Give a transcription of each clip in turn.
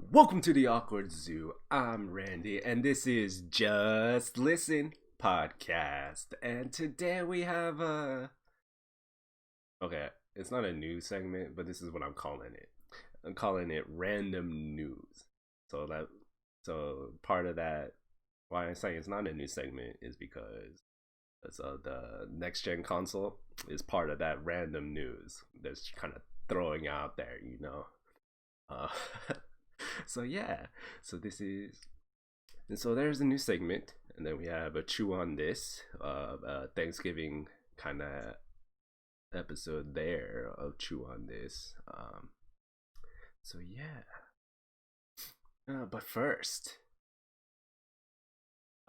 Welcome to the Awkward Zoo. I'm Randy, and this is Just Listen podcast. And today we have okay, it's not a news segment, but this is what I'm calling it. I'm calling it random news. So that so part of that why I'm saying it's not a news segment is because the next gen console is part of that random news that's kind of throwing out there. Uh, so yeah, so this is and so there's a new segment, and then we have a chew on this Thanksgiving kind of episode there of chew on this. So yeah, but first,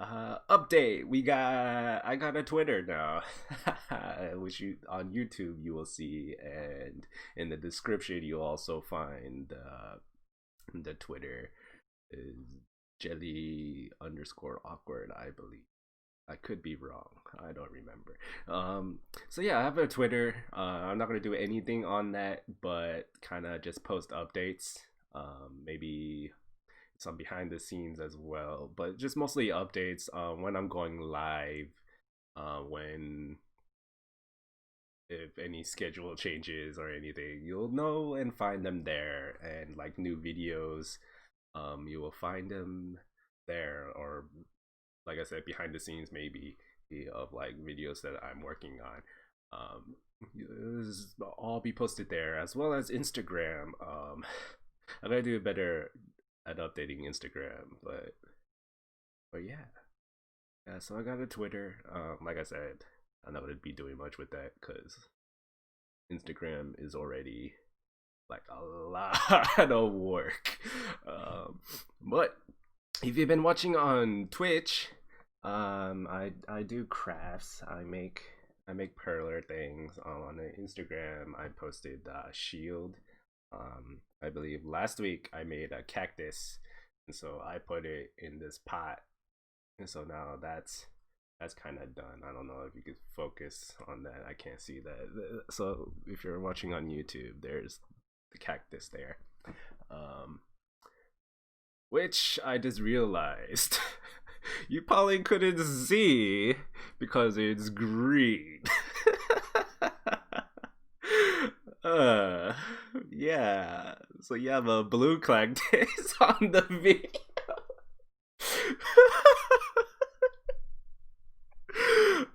update. I got a Twitter now, which you on YouTube you will see, and in the description you'll also find the Twitter is jelly underscore awkward, I believe. I could be wrong. I don't remember. So yeah, I have a Twitter. I'm not gonna do anything on that, but kind of just post updates. Maybe some behind the scenes as well, but just mostly updates when I'm going live, when if any schedule changes or anything, you'll know and find them there. And like new videos, you will find them there, or like I said, behind the scenes maybe of like videos that I'm working on. This will all be posted there as well as Instagram. I'm gonna do better at updating Instagram, but yeah. Yeah, so I got a Twitter. Like I said, I'm not gonna be doing much with that because Instagram is already like a lot of work. But if you've been watching on Twitch, I do crafts. I make perler things. On the Instagram, I posted a shield. I believe last week I made a cactus, and so I put it in this pot, and so now that's kind of done. I don't know if you could focus on that. I can't see that. So if you're watching on YouTube, there's the cactus there. Um, which I just realized you probably couldn't see because it's green. uh, yeah. So you have a blue cactus on the video.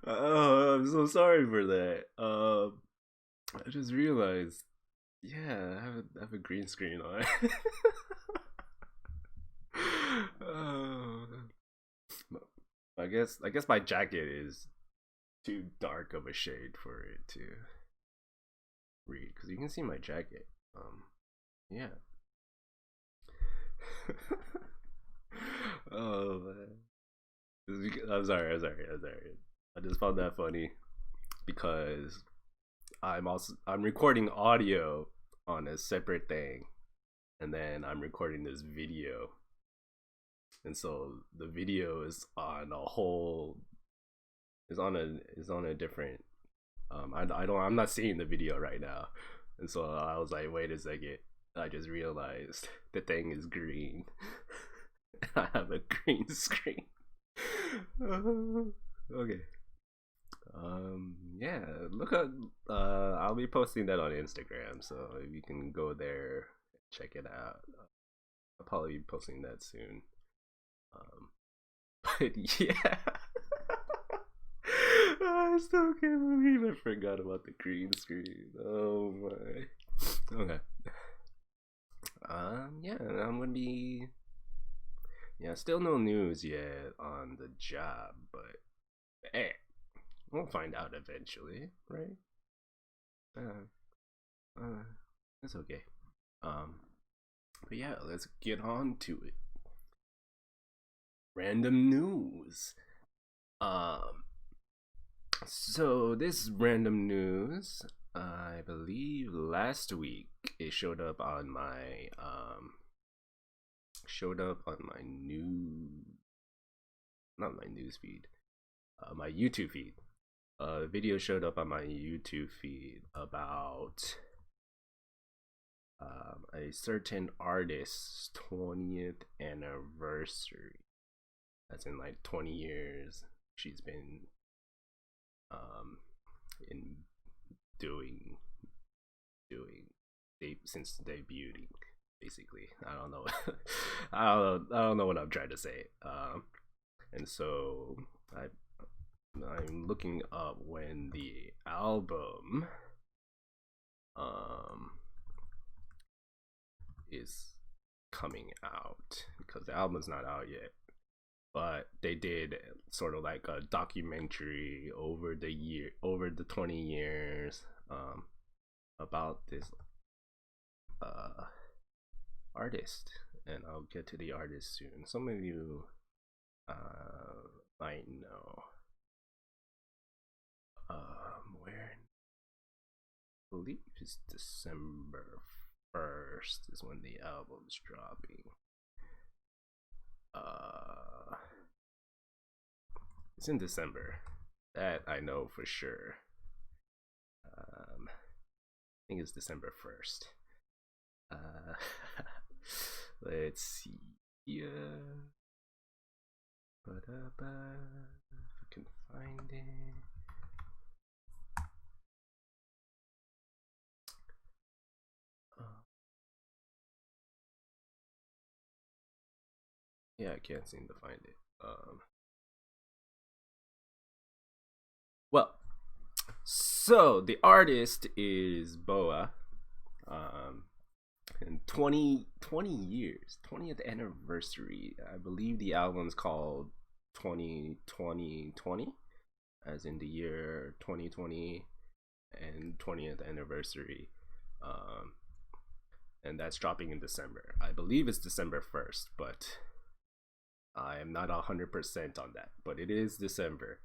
Oh, I'm so sorry for that. I just realized, yeah, I have a green screen on. uh, I guess my jacket is too dark of a shade for it to read because you can see my jacket. Yeah. Oh man. I'm sorry. I just found that funny because I'm recording audio on a separate thing, and then I'm recording this video, and so the video is on a different. I'm not seeing the video right now, and so I was like, wait a second. I just realized the thing is green. I have a green screen. Okay. Yeah, look at I'll be posting that on Instagram, so you can go there, check it out. I'll probably be posting that soon. Um, but yeah. I still can't believe I forgot about the green screen. Oh my. Okay. Yeah, I'm gonna be yeah, still no news yet on the job, but hey, we'll find out eventually, right? Uh, uh, it's okay. Um, but yeah, let's get on to it. Random news. Um, so this random news, I believe last week it showed up on my not my news feed, my YouTube feed. Video showed up on my YouTube feed about a certain artist's 20th anniversary. That's in like 20 years she's been um in doing doing since debuting. Basically, I don't know. I don't know what I'm trying to say. And so I'm looking up when the album um is coming out, because the album's not out yet. But they did sort of like a documentary over the 20 years, about this uh artist, and I'll get to the artist soon. Some of you might know. Where I believe it's December 1st is when the album's dropping. It's in December. That I know for sure. I think it's December 1st. Let's see. Yeah. If I can find it. Yeah, I can't seem to find it. Well, so the artist is Boa. And 20 years, 20th anniversary. I believe the album's called 2020, as in the year 2020 and 20th anniversary. And that's dropping in December. I believe it's December 1st, but I am not 100% on that. But it is December.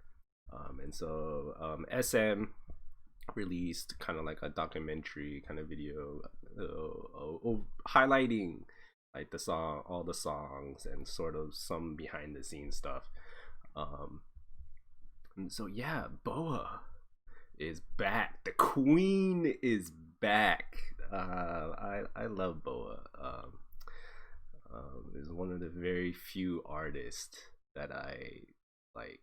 And so SM released kind of like a documentary kind of video highlighting like all the songs, and sort of some behind the scenes stuff. And so yeah, Boa is back. The queen is back. I love Boa. Is one of the very few artists that I like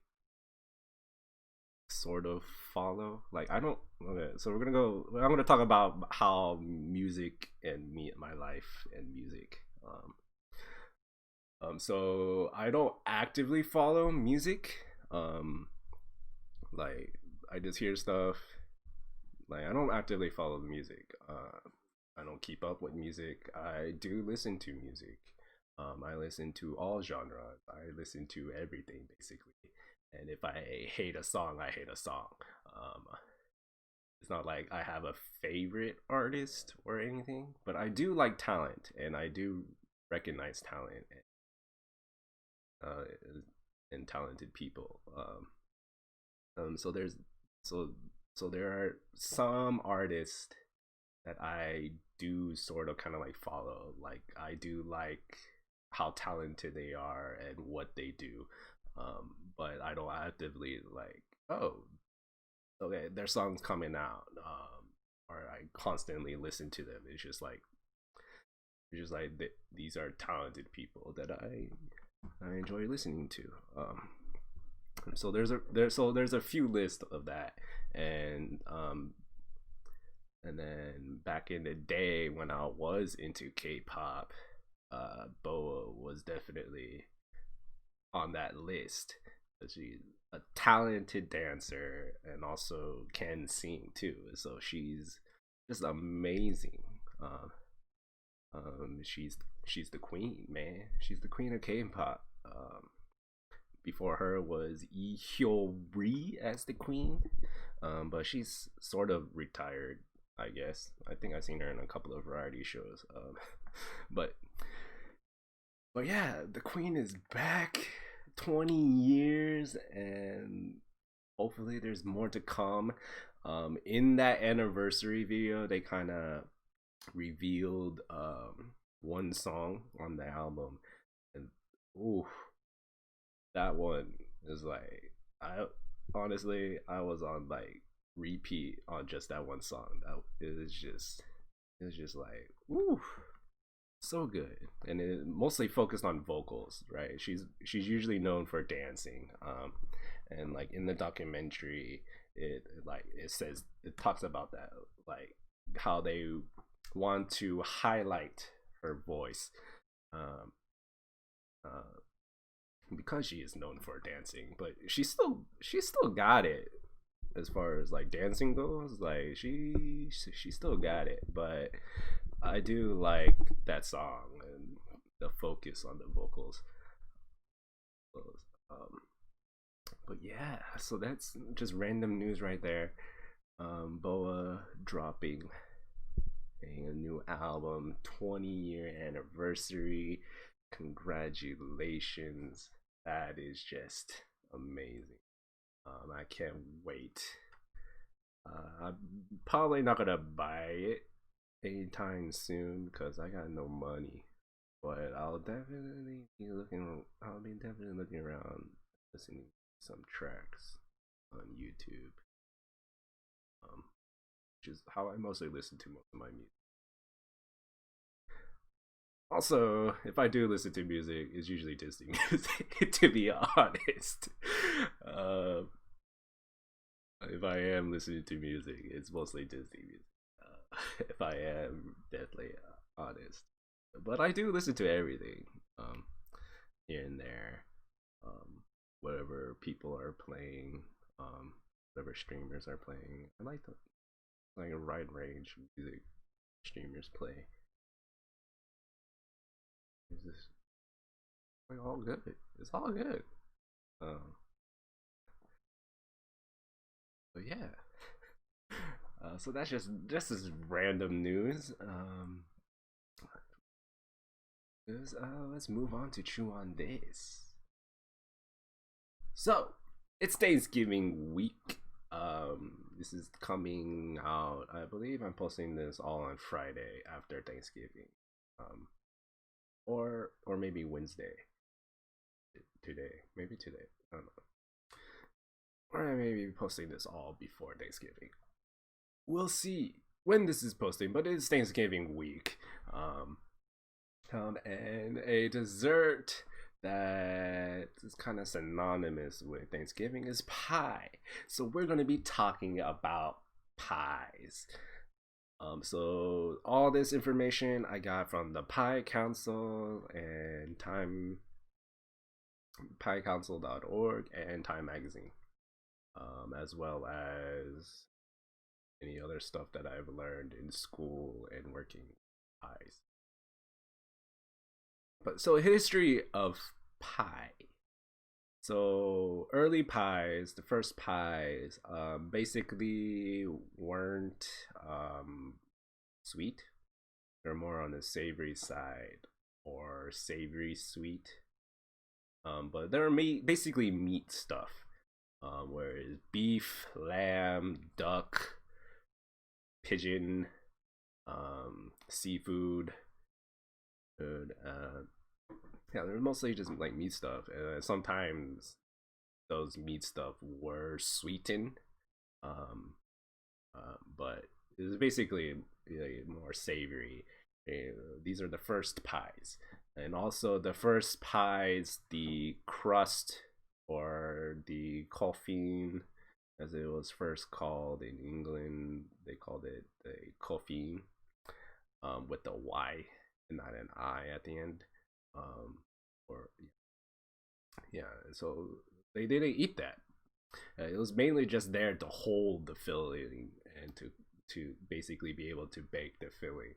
sort of follow. Like I don't. Okay, so we're gonna go. I'm gonna talk about how music and my life and music. So I don't actively follow music. Like I just hear stuff. Like I don't actively follow the music. I don't keep up with music. I do listen to music. I listen to all genres. I listen to everything basically. And if I hate a song, I hate a song. It's not like I have a favorite artist or anything, but I do like talent, and I do recognize talent and talented people. So there's so there are some artists that I do sort of kind of like follow. Like I do like how talented they are and what they do. But I don't actively like, oh, okay, their songs coming out, or I constantly listen to them. It's just like these are talented people that I enjoy listening to. So there's a few lists of that, and then back in the day when I was into K-pop, Boa was definitely on that list. She's a talented dancer and also can sing too. So she's just amazing. She's the queen, man. She's the queen of K-pop. Before her was Lee Hyori as the queen, but she's sort of retired, I guess. I think I've seen her in a couple of variety shows. But yeah, the queen is back. 20 years, and hopefully there's more to come. In that anniversary video, they kind of revealed one song on the album, and ooh, that one is like, I honestly I was on like repeat on just that one song. That is just It's just like, woo, so good. And it mostly focused on vocals, right? She's usually known for dancing. And like in the documentary, it says it talks about that, like how they want to highlight her voice. Um, uh, because she is known for dancing, but she still got it as far as like dancing goes. Like she still got it, but I do like that song and the focus on the vocals. Um, but yeah, so that's just random news right there. Boa dropping a new album, 20-year anniversary. Congratulations. That is just amazing. I can't wait. I'm probably not gonna buy it anytime soon because I got no money. But I'll definitely be looking. I'll be definitely looking around, listening to some tracks on YouTube, um, which is how I mostly listen to most of my music. Also, if I do listen to music, it's usually Disney music. To be honest, uh, if I am listening to music, it's mostly Disney music. If I am deadly honest, but I do listen to everything, here and there, whatever people are playing, whatever streamers are playing. I like like a wide range of music streamers play. It's just like all good. It's all good. Um, but yeah. So that's just this random news. Let's move on to chew on this. So it's Thanksgiving week. This is coming out. I believe I'm posting this all on Friday after Thanksgiving, or maybe Wednesday. Today, maybe today. I don't know. Or I may be posting this all before Thanksgiving. We'll see when this is posting, but it's Thanksgiving week. Um, and a dessert that is kind of synonymous with Thanksgiving is pie. So we're going to be talking about pies. So all this information I got from the Pie Council and piecouncil.org and Time Magazine, as well as any other stuff that I've learned in school and working pies. But so history of pie. So early pies, the first pies, basically weren't sweet. They're more on the savory side or savory sweet. But they're basically meat stuff. Whereas beef, lamb, duck, pigeon, seafood, yeah, they're mostly just like meat stuff. Sometimes those meat stuff were sweetened, um, but it's basically more savory. These are the first pies, and also the first pies, the crust or the coffin, as it was first called in England, they called it the coffin, with the Y and not an I at the end. Or yeah, so they didn't eat that. It was mainly just there to hold the filling and to basically be able to bake the filling.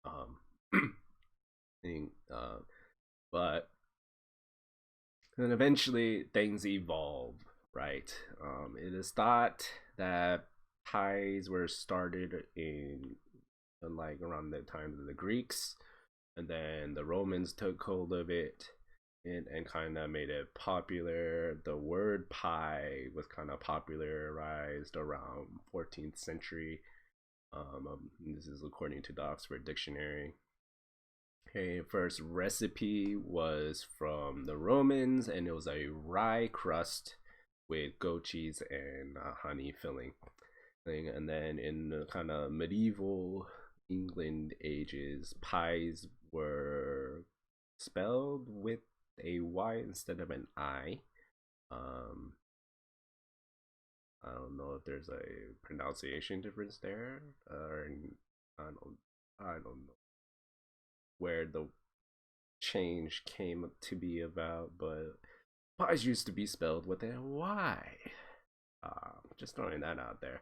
Um, but then eventually things evolve, right? It is thought that pies were started in like around the times of the Greeks, and then the Romans took hold of it and kind of made it popular. The word pie was kind of popularized around 14th century. This is according to the Oxford Dictionary. Okay, first recipe was from the Romans, and it was a rye crust with goat cheese and honey filling. And then in the kind of medieval England ages, pies were spelled with a Y instead of an I. Um, I don't know if there's a pronunciation difference there, or I don't know where the change came to be about, but pies used to be spelled with a Y. Just throwing that out there.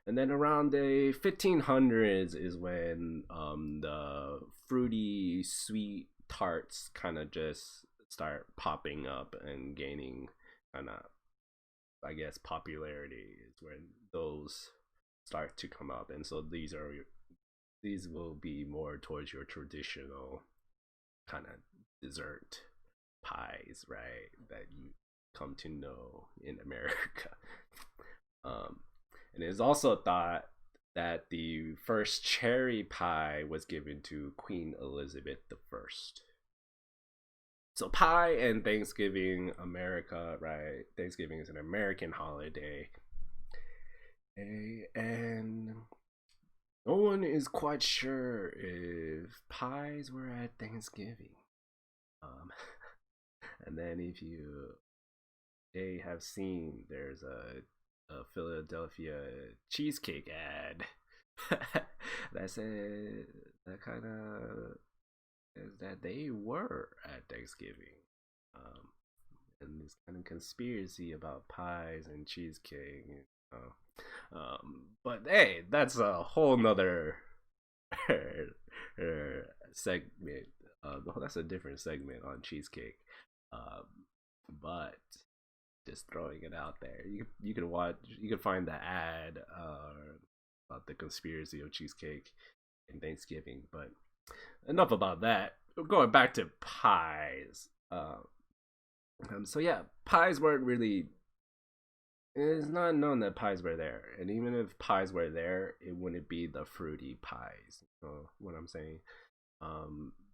And then around the 1500s is when the fruity sweet tarts kind of just start popping up and gaining kind of, I guess, popularity is when those start to come up. And so these will be more towards your traditional kind of dessert pies, right? That you come to know in America. And it is also thought that the first cherry pie was given to Queen Elizabeth I. So pie and Thanksgiving, America, right? Thanksgiving is an American holiday. And no one is quite sure if pies were at Thanksgiving. And then if you they have seen, there's a Philadelphia cheesecake ad that said that kind of is that they were at Thanksgiving. Um, and this kind of conspiracy about pies and cheesecake. But hey, that's a whole nother segment. That's a different segment on cheesecake. But just throwing it out there, you can watch, you can find the ad about the conspiracy of cheesecake and Thanksgiving. But enough about that. Going back to pies. So yeah, pies weren't really. It's not known that pies were there, and even if pies were there, it wouldn't be the fruity pies. You know what I'm saying?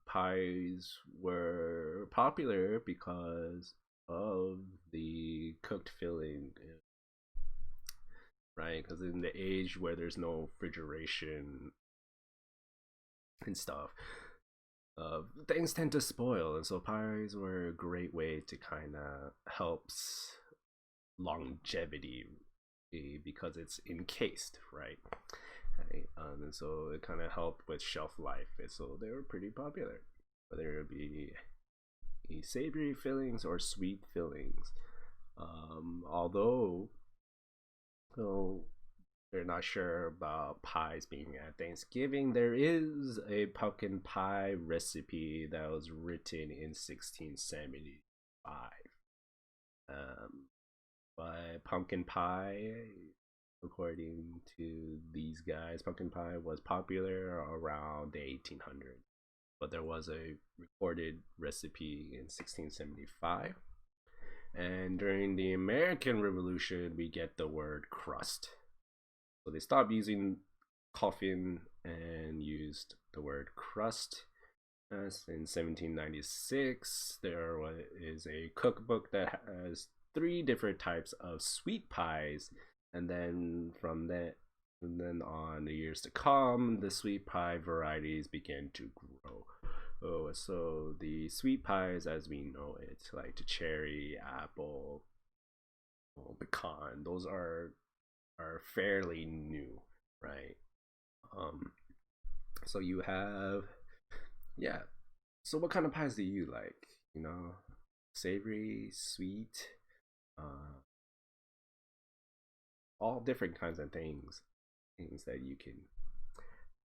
Pies were popular because of the cooked filling, right? Because in the age where there's no refrigeration and stuff, things tend to spoil, and so pies were a great way to kind of helps longevity because it's encased, right? And so it kind of helped with shelf life, and so they were pretty popular, whether it be savory fillings or sweet fillings. Although, so they're not sure about pies being at Thanksgiving, there is a pumpkin pie recipe that was written in 1675. But pumpkin pie, according to these guys, pumpkin pie was popular around the 1800s. But there was a recorded recipe in 1675. And during the American Revolution, we get the word crust. So they stopped using coffin and used the word crust. As in 1796, there is a cookbook that has 3 different types of sweet pies, and then from that, and then on the years to come, the sweet pie varieties began to grow. So the sweet pies, as we know it, like the cherry, apple, pecan, those are fairly new, right? So you have, yeah. So what kind of pies do you like? You know, savory, sweet, uh, all different kinds of things that you can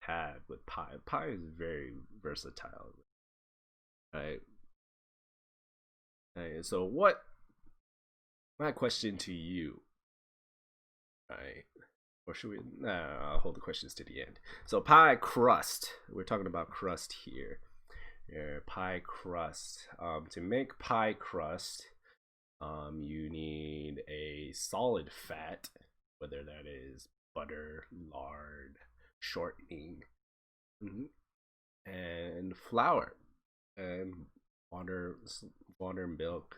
have with pie. Pie is very versatile, right? And so what? My question to you, right? Or should we? Nah, I'll hold the questions to the end. So pie crust. We're talking about crust here. Your pie crust. To make pie crust, you need a solid fat, whether that is butter, lard, shortening, and flour, and water, milk,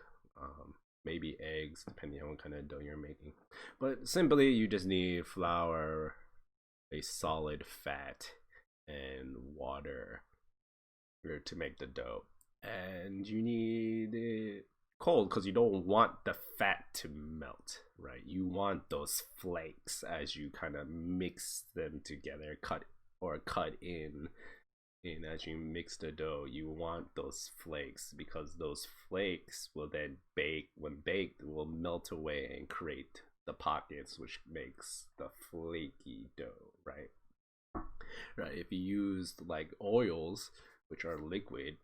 maybe eggs, depending on what kind of dough you're making. But simply, you just need flour, a solid fat, and water to make the dough. And you need it cold because you don't want the fat to melt, right? You want those flakes as you kind of mix them together, cut in as you mix the dough. You want those flakes because those flakes will then bake. When baked, will melt away and create the pockets, which makes the flaky dough, right? Right. If you use like oils, which are liquid,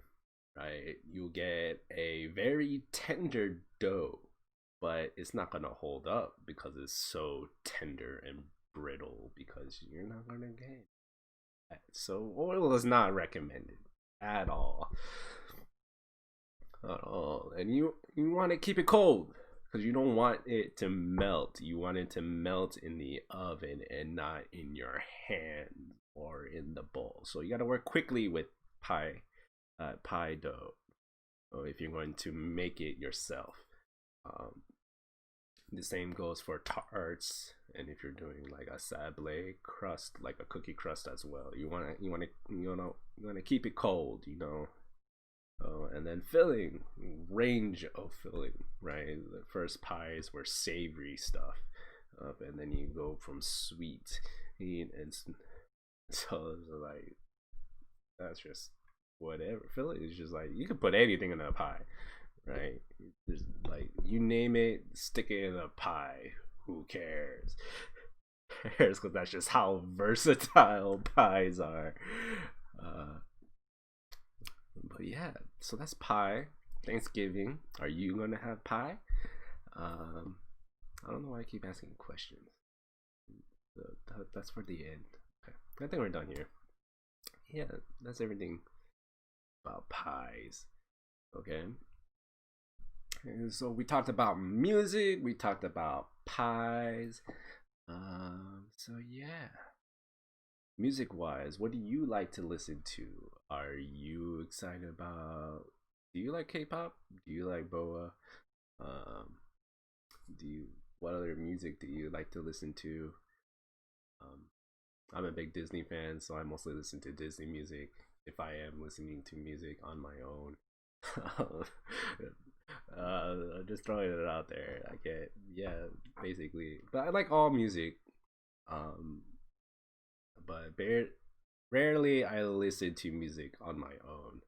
right, you'll get a very tender dough, but it's not gonna hold up because it's so tender and brittle because you're not gonna get that. So oil is not recommended at all. At all. And you want to keep it cold because you don't want it to melt. You want it to melt in the oven and not in your hand or in the bowl. So you got to work quickly with pie dough if you're going to make it yourself. Um, the same goes for tarts, and if you're doing like a sablé crust, like a cookie crust as well. You want to keep it cold, you know. And then filling, range of filling, right? The first pies were savory stuff, and then you go from sweet, and so it's like that's just whatever. Filling is just like you can put anything in a pie, right? Just like you name it, stick it in a pie. Who cares? Because that's just how versatile pies are. Uh, but yeah, so that's pie. Thanksgiving. Are you gonna have pie? Um, I don't know why I keep asking questions. That's for the end. Okay, I think we're done here. Yeah, that's everything about pies. Okay. And so we talked about music. We talked about pies. So yeah, music wise, what do you like to listen to? Are you excited about? Do you like K-pop? Do you like boa? Um, do you? What other music do you like to listen to? Um, I'm a big Disney fan, so I mostly listen to Disney music. If I am listening to music on my own, I'm just throwing it out there. I get yeah, basically, but I like all music. Um, but rarely I listen to music on my own.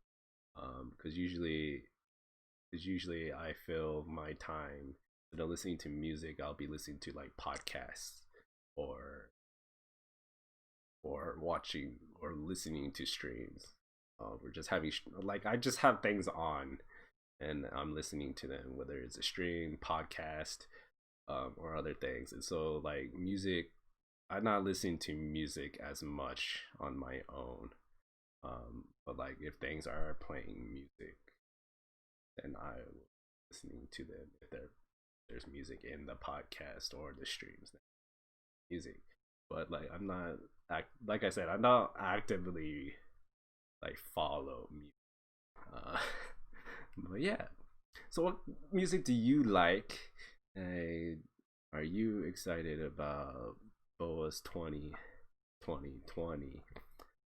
Because usually I fill my time instead of listening to music, I'll be listening to like podcasts or watching or listening to streams. We're just having like I just have things on and I'm listening to them, whether it's a stream, podcast, or other things. And so like music, I'm not listening to music as much on my own. But like if things are playing music, then I will listening to them if there's music in the podcast or the streams. Music, but like I'm not like I said, I'm not actively like follow music. Uh, but yeah. So what music do you like? Uh, are you excited about Boa's 2020?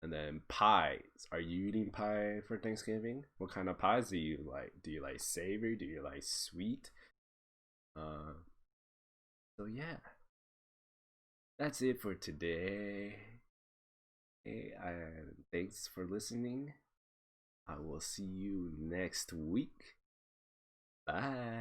And then pies. Are you eating pie for Thanksgiving? What kind of pies do you like? Do you like savory? Do you like sweet? Uh, so yeah, that's it for today. Hey, thanks for listening. I will see you next week. Bye.